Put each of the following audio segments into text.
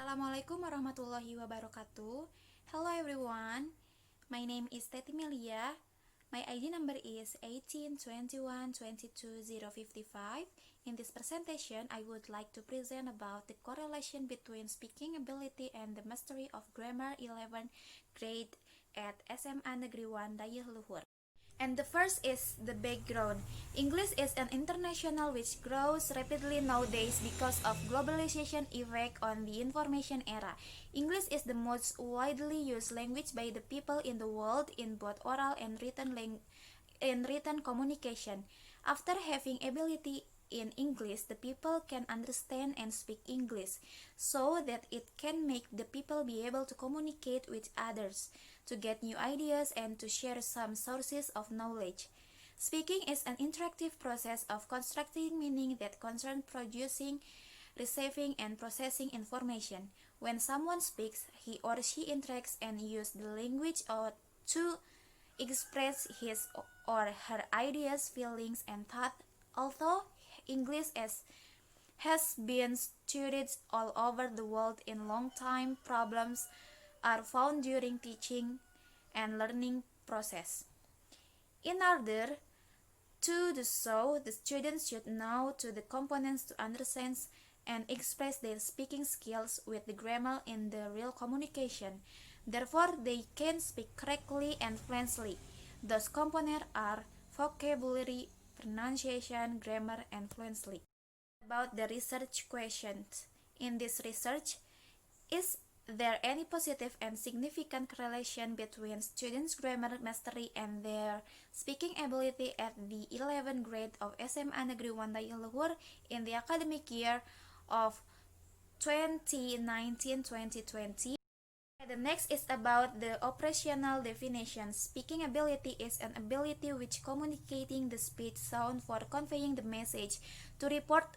Assalamualaikum warahmatullahi wabarakatuh. Hello everyone. My name is Teti Melia. My ID number is 1821222055. In this presentation, I would like to present about the correlation between speaking ability and the mastery of grammar 11 grade at SMA Negeri 1 Dayeuh Luhur. And the first is the background. English is an international which grows rapidly nowadays because of globalization effect on the information era. English is the most widely used language by the people in the world in both oral and written communication. After having ability in English, the people can understand and speak English so that it can make the people be able to communicate with others, to get new ideas, and to share some sources of knowledge. Speaking is an interactive process of constructing meaning that concerns producing, receiving, and processing information. When someone speaks, he or she interacts and uses the language or to express his or her ideas, feelings, and thoughts. Although English has been studied all over the world in long time, problems are found during teaching and learning process. In order to do so, the students should know to the components to understand and express their speaking skills with the grammar in the real communication. Therefore, they can speak correctly and fluently. Those components are vocabulary, pronunciation, grammar, and fluency. About the research questions. In this research, is there any positive and significant correlation between students' grammar mastery and their speaking ability at the 11th grade of SMA Negeri 1 Dayeuh Luhur in the academic year of 2019-2020? The next is about the operational definition. Speaking ability is an ability which communicating the speech sound for conveying the message, to report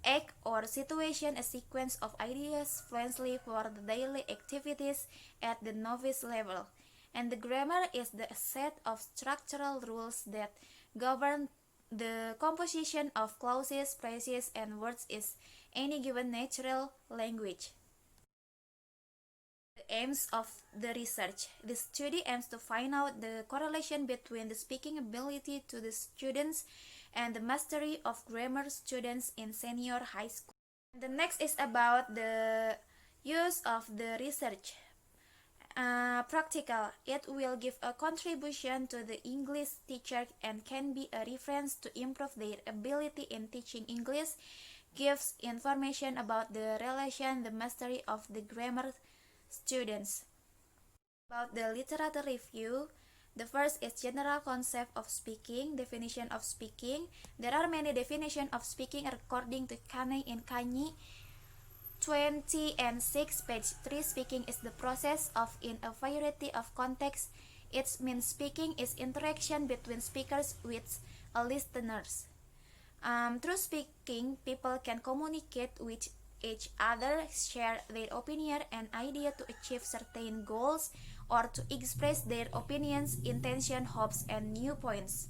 act or situation, a sequence of ideas fluently for the daily activities at the novice level. And the grammar is the set of structural rules that govern the composition of clauses, phrases, and words in any given natural language. The aims of the research. The study aims to find out the correlation between the speaking ability to the students and the mastery of grammar students in senior high school. The next is about the use of the research. Practical. It will give a contribution to the English teacher and can be a reference to improve their ability in teaching English. Gives information about the relation, the mastery of the grammar students. About the literature review, the first is general concept of speaking, definition of speaking. There are many definitions of speaking according to Kane and Kanyi 20 and 6, page 3. Speaking is the process of in a variety of contexts. It means speaking is interaction between speakers with listeners. Through speaking, people can communicate with each other, share their opinion and idea to achieve certain goals, or to express their opinions, intention, hopes, and new points.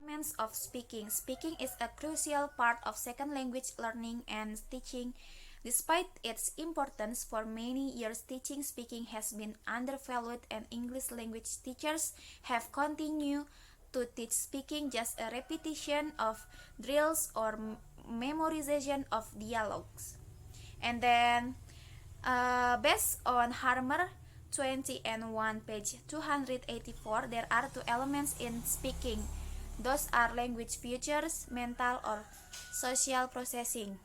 Elements of speaking. Speaking is a crucial part of second language learning and teaching. Despite its importance for many years, teaching speaking has been undervalued, and English language teachers have continued to teach speaking just a repetition of drills or memorization of dialogues. And then, based on Harmer 20 and 1, page 284, there are two elements in speaking. Those are language features, mental or social processing.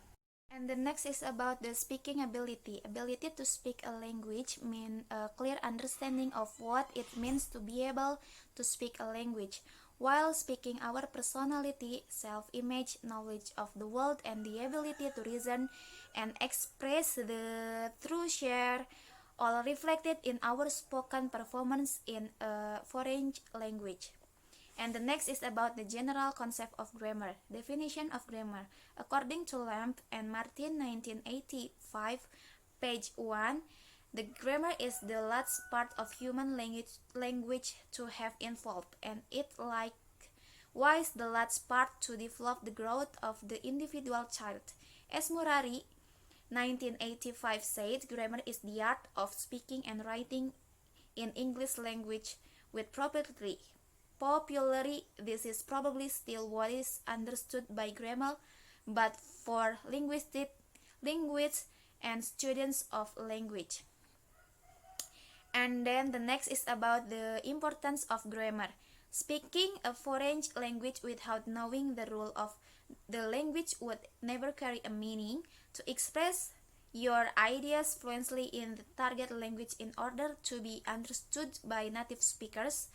And the next is about the speaking ability. Ability to speak a language means a clear understanding of what it means to be able to speak a language. While speaking, our personality, self-image, knowledge of the world, and the ability to reason and express the true share, all reflected in our spoken performance in a foreign language. And the next is about the general concept of grammar. Definition of grammar. According to Lamb and Martin 1985, page 1, the grammar is the last part of human language to have evolved, and it likewise the last part to develop the growth of the individual child. As Murari 1985 said, "Grammar is the art of speaking and writing in English language with propriety." Popularly, this is probably still what is understood by grammar, but for linguists and students of language. And then the next is about the importance of grammar. Speaking a foreign language without knowing the rule of the language would never carry a meaning. To express your ideas fluently in the target language in order to be understood by native speakers,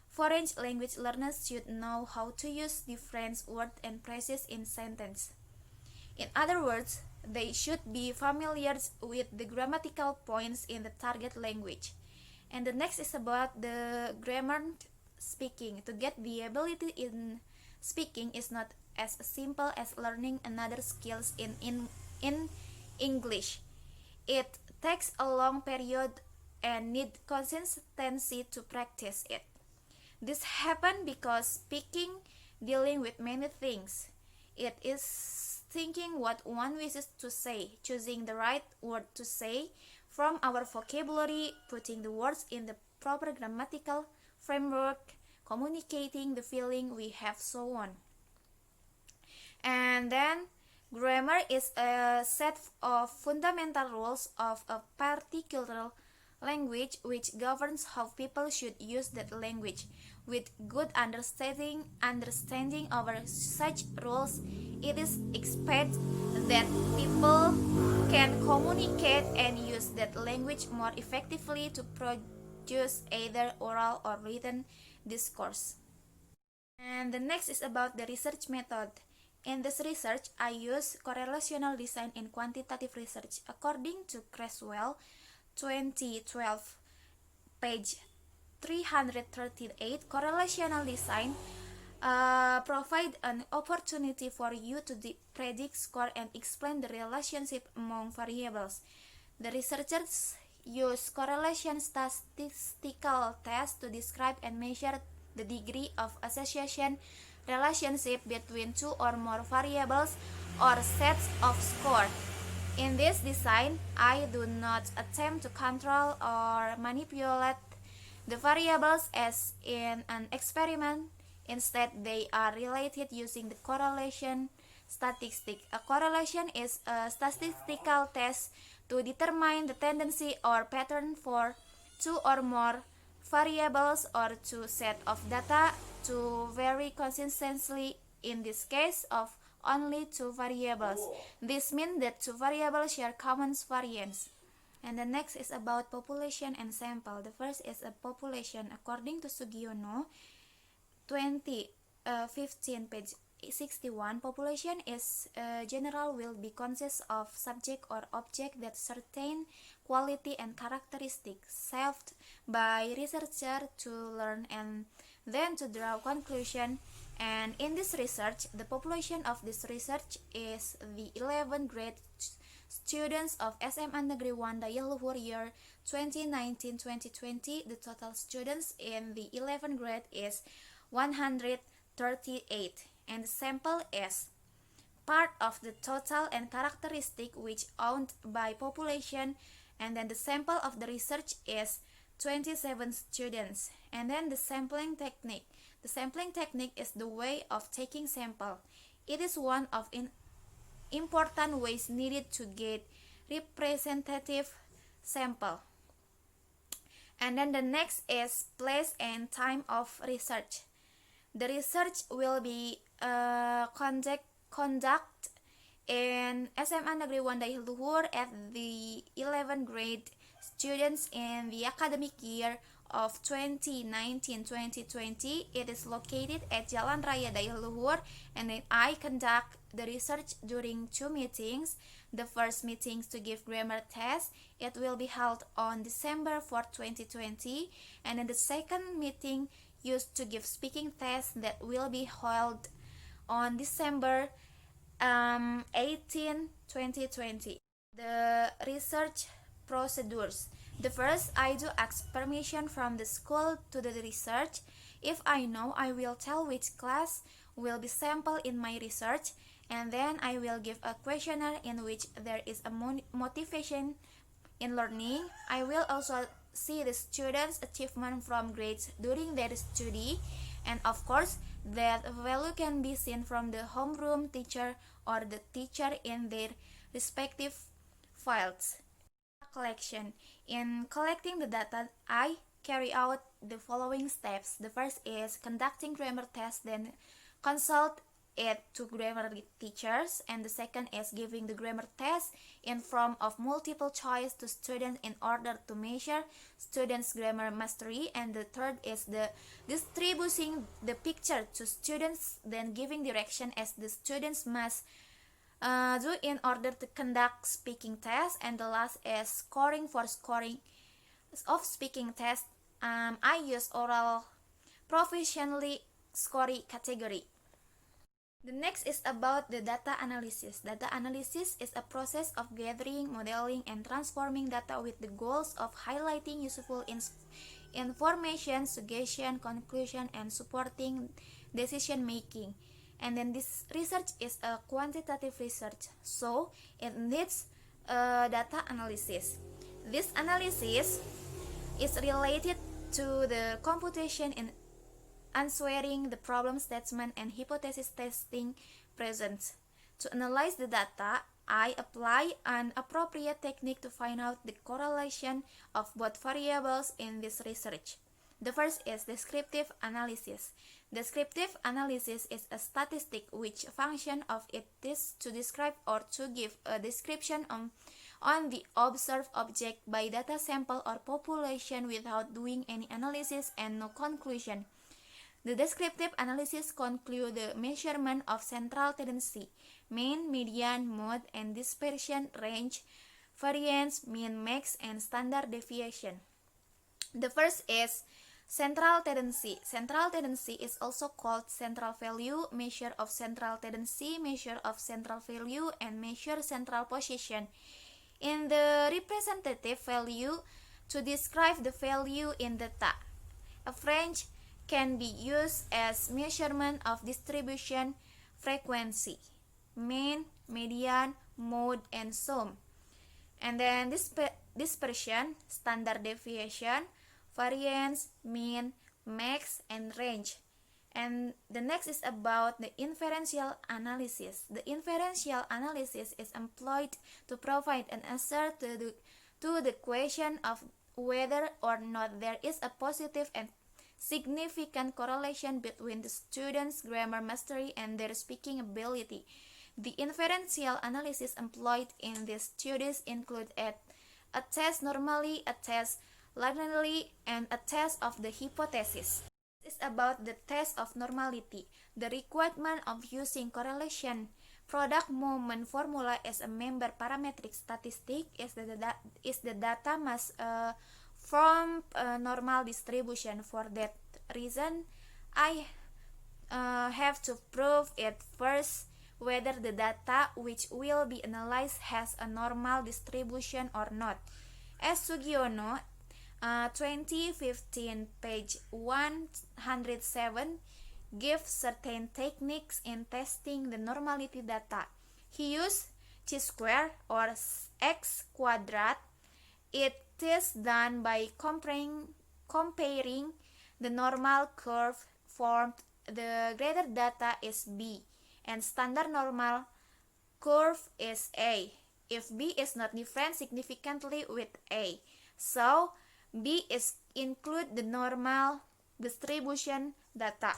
foreign language learners should know how to use different words and phrases in sentence. In other words, they should be familiar with the grammatical points in the target language. And the next is about the grammar speaking. To get the ability in speaking is not as simple as learning another skills in English. It takes a long period and need consistency to practice it. This happens because speaking dealing with many things. It is thinking what one wishes to say, choosing the right word to say from our vocabulary, putting the words in the proper grammatical framework, communicating the feeling we have, so on. And then grammar is a set of fundamental rules of a particular language which governs how people should use that language. With good understanding over such rules, it is expected that people can communicate and use that language more effectively to produce either oral or written discourse. And the next is about the research method. In this research, I use correlational design in quantitative research. According to Creswell, 2012, page 338, correlational design provide an opportunity for you to predict score and explain the relationship among variables. The researchers use correlation statistical tests to describe and measure the degree of association relationship between two or more variables or sets of score. In this design, I do not attempt to control or manipulate the variables as in an experiment. Instead, they are related using the correlation statistic. A correlation is a statistical test to determine the tendency or pattern for two or more variables or two sets of data to vary consistently, in this case of only two variables. This means that two variables share common variance. And the next is about population and sample. The first is a population. According to Sugiono, 2015, page 61, population is general will be consists of subject or object that certain quality and characteristics saved by researcher to learn and then to draw conclusion. And in this research, the population of this research is the 11th grade students of SMA Negeri 1 Daya Luhur year 2019-2020. The total students in the 11th grade is 138, and the sample is part of the total and characteristic which owned by population. And then the sample of the research is 27 students. And then the sampling technique. The sampling technique is the way of taking sample. It is one of important ways needed to get representative sample. And then the next is place and time of research. The research will be conduct in SMA Negeri 1 Daya Luhur at the 11th grade students in the academic year of 2019-2020. It is located at Jalan Raya Daya Luhur, and then I conduct the research during two meetings. The first meeting to give grammar test, it will be held on December 4, 2020, and then the second meeting used to give speaking test that will be held on December 18, 2020. The research procedures. The first, I do ask permission from the school to do the research. If I know, I will tell which class will be sampled in my research, and then I will give a questionnaire in which there is a motivation in learning. I will also see the students' achievement from grades during their study, and of course that value can be seen from the homeroom teacher or the teacher in their respective files. Collection. In collecting the data, I carry out the following steps. The first is conducting grammar tests, then consult it to grammar teachers, and the second is giving the grammar test in form of multiple choice to students in order to measure students' grammar mastery, and the third is the distributing the picture to students, then giving direction as the students must do in order to conduct speaking tests, and the last is scoring. For scoring of speaking tests, I use oral proficiently scoring category. The next is about the data analysis. Data analysis is a process of gathering, modeling, and transforming data with the goals of highlighting useful information, suggestion, conclusion, and supporting decision making. And then this research is a quantitative research, so it needs data analysis. This analysis is related to the computation in answering the problem statement and hypothesis testing present. To analyze the data, I apply an appropriate technique to find out the correlation of both variables in this research. The first is descriptive analysis. Descriptive analysis is a statistic which function of it is to describe or to give a description on the observed object by data sample or population without doing any analysis and no conclusion. The descriptive analysis concludes the measurement of central tendency, mean, median, mode, and dispersion, range, variance, mean, max, and standard deviation. The first is central tendency. Central tendency is also called central value, measure of central tendency, measure of central value, and measure central position. In the representative value, to describe the value in data, a range can be used as measurement of distribution frequency, mean, median, mode, and sum. And then dispersion, standard deviation, variance, mean, max, and range. And the next is about the inferential analysis. The inferential analysis is employed to provide an answer to the question of whether or not there is a positive and significant correlation between the student's grammar mastery and their speaking ability. The inferential analysis employed in these studies include a test normally, a test linearly, and a test of the hypothesis. This is about the test of normality. The requirement of using correlation product moment formula as a member parametric statistic is the data must form a normal distribution. For that reason, I have to prove it first whether the data which will be analyzed has a normal distribution or not. As Sugiono, 2015, page 107, gives certain techniques in testing the normality data. He used chi-square or x quadrat. It is done by comparing the normal curve formed. The greater data is b, and standard normal curve is a, if b is not different significantly with a. So b is include the normal distribution data.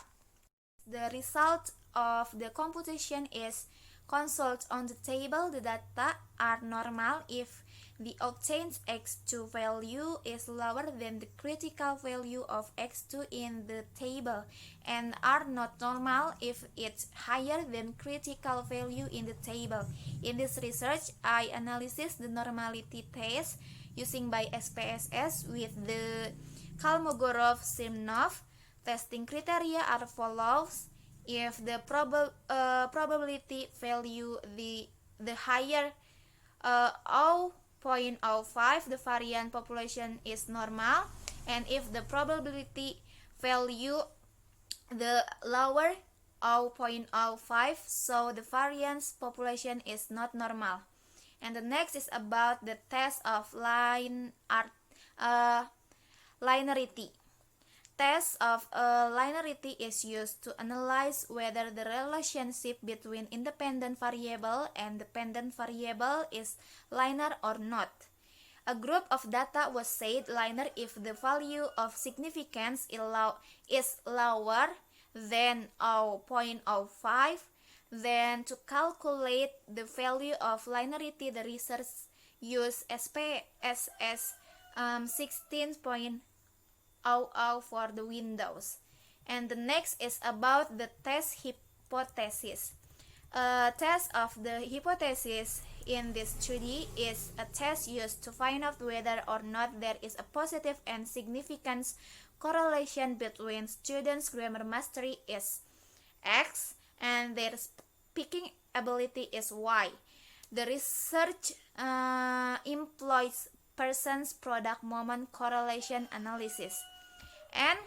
The result of the computation is consult on the table. The data are normal if the obtained x2 value is lower than the critical value of x2 in the table, and are not normal if it's higher than critical value in the table. In this research, I analyzed the normality test using by SPSS with the Kolmogorov-Smirnov. Testing criteria are follows. If the probability value the higher 0.05, the variant population is normal, and if the probability value the lower 0.05, so the variance population is not normal. And the next is about the test of linearity. Test of linearity is used to analyze whether the relationship between independent variable and dependent variable is linear or not. A group of data was said linear if the value of significance is lower than 0.05. Then to calculate the value of linearity, the research used SPSS 16.00 for the windows. And the next is about the test hypothesis. A test of the hypothesis in this study is a test used to find out whether or not there is a positive and significant correlation between students' grammar mastery is X and their speaking ability is Y. The research employs person's product moment correlation analysis. And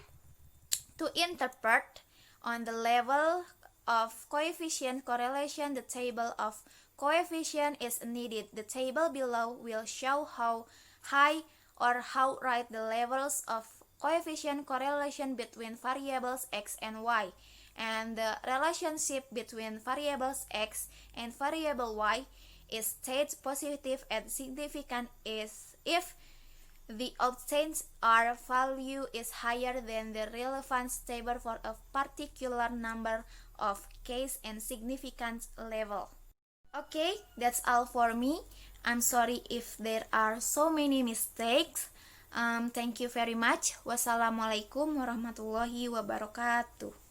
to interpret on the level of coefficient correlation, the table of coefficient is needed. The table below will show how high or how right the levels of coefficient correlation between variables x and y, and the relationship between variables x and variable y is stated positive and significant is if the obtained R value is higher than the relevance table for a particular number of case and significance level. Okay, that's all for me. I'm sorry if there are so many mistakes. Thank you very much. Wassalamualaikum warahmatullahi wabarakatuh.